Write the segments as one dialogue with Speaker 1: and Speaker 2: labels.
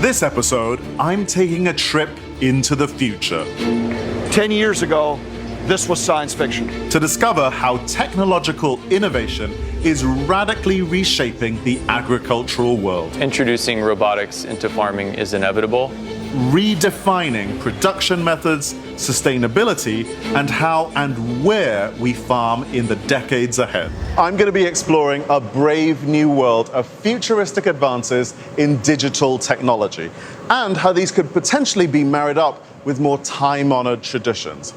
Speaker 1: this episode, I'm taking a trip into the future
Speaker 2: 10 years ago, this was science fiction.
Speaker 1: to discover how technological innovation is radically reshaping the agricultural world,
Speaker 3: Introducing robotics into farming is inevitable.
Speaker 1: redefining production methods, sustainability, and how and where we farm in the decades ahead. I'm going to be exploring a brave new world of futuristic advances in digital technology and how these could potentially be married up with more time-honored traditions.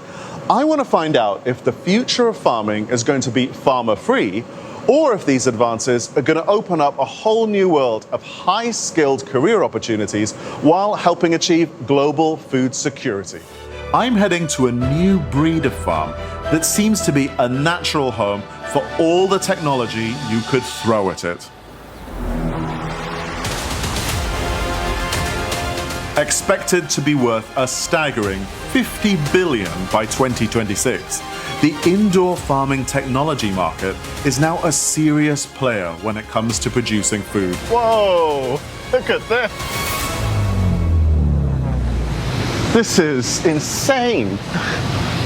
Speaker 1: I want to find out if the future of farming is going to be farmer-free, or if these advances are going to open up a whole new world of high-skilled career opportunities while helping achieve global food security. I'm heading to a new breed of farm that seems to be a natural home for all the technology you could throw at it. Expected to be worth a staggering $50 billion by 2026, the indoor farming technology market is now a serious player when it comes to producing food. Whoa, look at this. This is insane.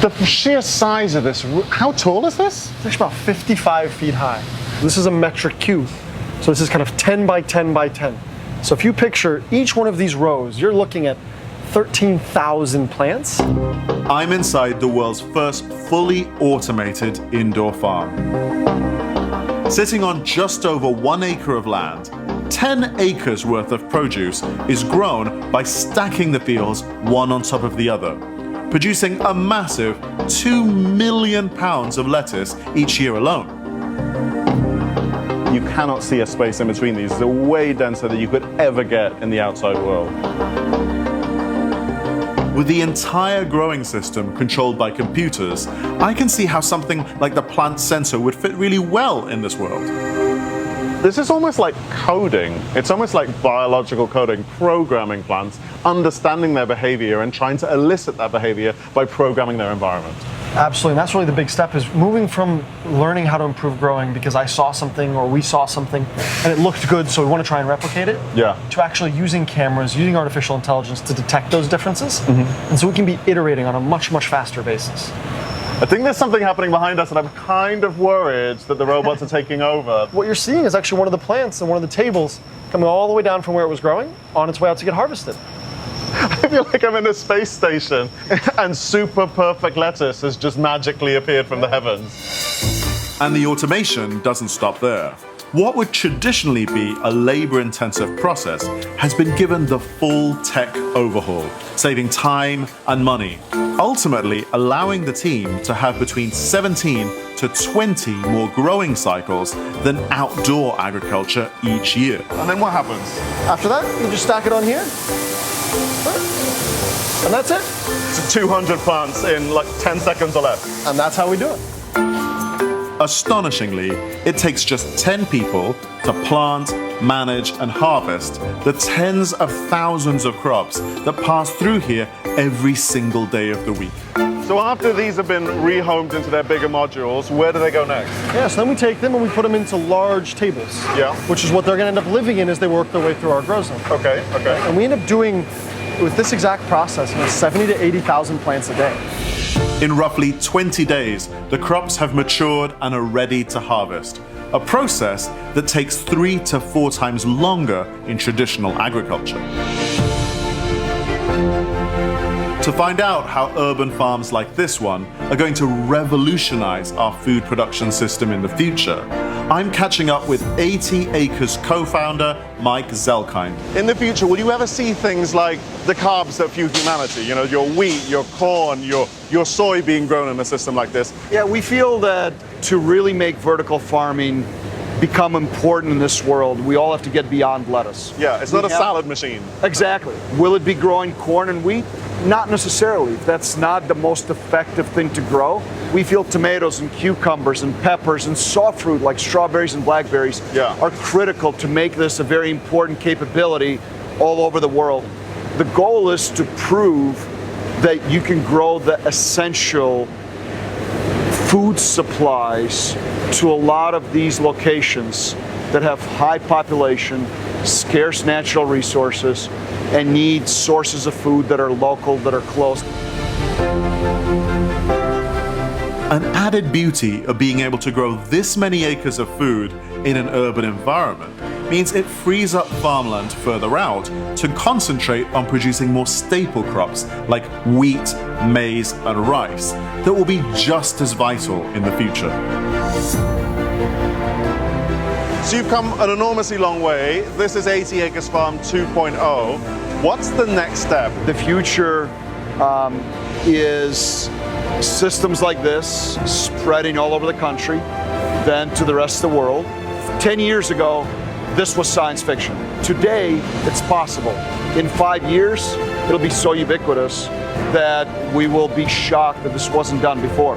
Speaker 1: The sheer size of this, how tall is this?
Speaker 4: It's actually about 55 feet high. This is a metric cube. So this is kind of 10 by 10 by 10. So if you picture each one of these rows, you're looking at 13,000 plants.
Speaker 1: I'm inside the world's first fully automated indoor farm. Sitting on just over 1 acre of land, 10 acres worth of produce is grown by stacking the fields one on top of the other, producing a massive 2 million pounds of lettuce each year alone. You cannot see a space in between these. They're way denser than you could ever get in the outside world. With the entire growing system controlled by computers, I can see how something like the plant sensor would fit really well in this world. This is almost like coding. It's almost like biological coding, programming plants, understanding their behavior and trying to elicit that behavior by programming their environment.
Speaker 4: Absolutely, and that's really the big step, is moving from learning how to improve growing because I saw something or we saw something and it looked good, so we want to try and replicate it,
Speaker 1: Yeah.
Speaker 4: to actually using cameras, using artificial intelligence to detect those differences. And so we can be iterating on a much, much faster basis.
Speaker 1: I think there's something happening behind us and I'm kind of worried that the robots are taking over.
Speaker 4: What you're seeing is actually one of the plants and one of the tables coming all the way down from where it was growing on its way out to get harvested.
Speaker 1: I feel like I'm in a space station and super perfect lettuce has just magically appeared from the heavens. And the automation doesn't stop there. What would traditionally be a labor-intensive process has been given the full tech overhaul, saving time and money, ultimately allowing the team to have between 17 to 20 more growing cycles than outdoor agriculture each year. And then what happens?
Speaker 4: After that, you just stack it on here. And that's it.
Speaker 1: So 200 plants in like 10 seconds or less.
Speaker 4: And that's how we do it.
Speaker 1: Astonishingly, it takes just 10 people to plant, manage, and harvest the tens of thousands of crops that pass through here every single day of the week. So after these have been rehomed into their bigger modules, where do they go next?
Speaker 4: Yeah, so then we take them and we put them into large tables.
Speaker 1: Yeah.
Speaker 4: Which is what they're going to end up living in as they work their way through our grow zone.
Speaker 1: Okay.
Speaker 4: And we end up doing, with this exact process, 70 to 80,000 plants a day.
Speaker 1: In roughly 20 days, the crops have matured and are ready to harvest, a process that takes 3 to 4 times longer in traditional agriculture. To find out how urban farms like this one are going to revolutionize our food production system in the future, I'm catching up with 80 Acres co-founder Mike Zelkind. In the future, will you ever see things like the carbs that fuel humanity? You know, your wheat, your corn, your soy being grown in a system like this?
Speaker 2: Yeah, we feel that to really make vertical farming become important in this world, we all have to get beyond lettuce.
Speaker 1: Yeah, it's not a salad machine.
Speaker 2: Exactly. Will it be growing corn and wheat? Not necessarily. That's not the most effective thing to grow. We feel tomatoes and cucumbers and peppers and soft fruit like strawberries and blackberries are critical to make this a very important capability all over the world. The goal is to prove that you can grow the essential food supplies to a lot of these locations that have high population, scarce natural resources and need sources of food that are local, that are close.
Speaker 1: An added beauty of being able to grow this many acres of food in an urban environment means it frees up farmland further out to concentrate on producing more staple crops like wheat, maize, and rice that will be just as vital in the future. So you've come an enormously long way. This is 80 Acres Farm 2.0. What's the next step?
Speaker 2: The future is systems like this spreading all over the country, then to the rest of the world. 10 years ago, this was science fiction. Today, it's possible. In 5 years, it'll be so ubiquitous that we will be shocked that this wasn't done before.